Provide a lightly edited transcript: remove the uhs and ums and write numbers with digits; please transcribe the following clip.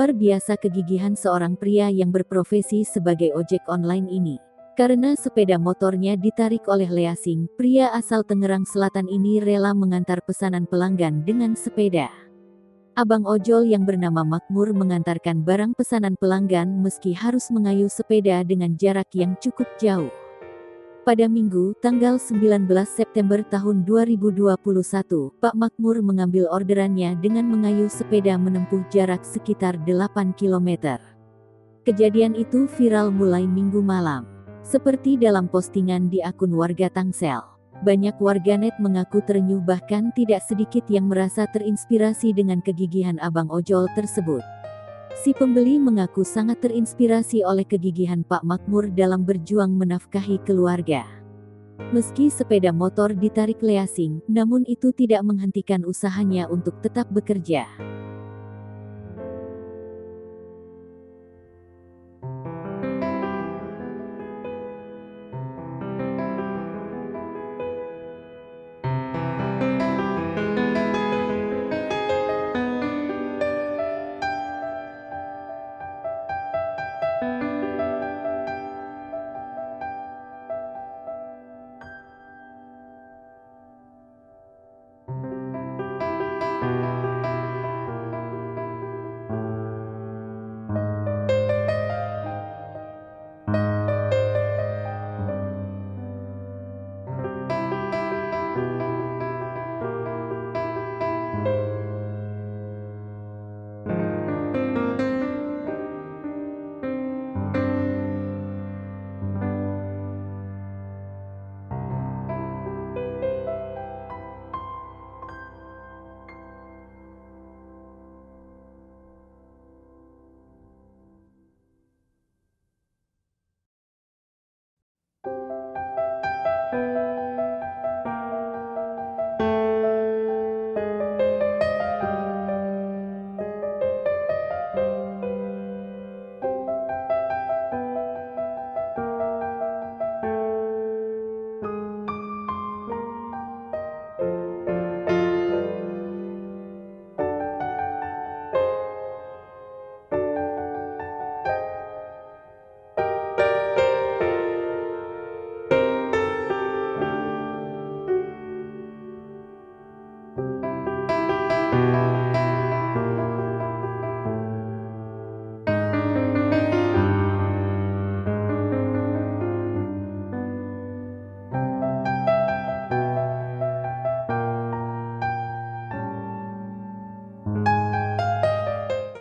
Luar biasa kegigihan seorang pria yang berprofesi sebagai ojek online ini. Karena sepeda motornya ditarik oleh leasing, pria asal Tangerang Selatan ini rela mengantar pesanan pelanggan dengan sepeda. Abang ojol yang bernama Makmur mengantarkan barang pesanan pelanggan meski harus mengayuh sepeda dengan jarak yang cukup jauh. Pada Minggu, tanggal 19 September tahun 2021, Pak Makmur mengambil orderannya dengan mengayuh sepeda menempuh jarak sekitar 8 km. Kejadian itu viral mulai Minggu malam. Seperti dalam postingan di akun warga Tangsel. Banyak warganet mengaku terenyuh, bahkan tidak sedikit yang merasa terinspirasi dengan kegigihan abang ojol tersebut. Si pembeli mengaku sangat terinspirasi oleh kegigihan Pak Makmur dalam berjuang menafkahi keluarga. Meski sepeda motor ditarik leasing, namun itu tidak menghentikan usahanya untuk tetap bekerja.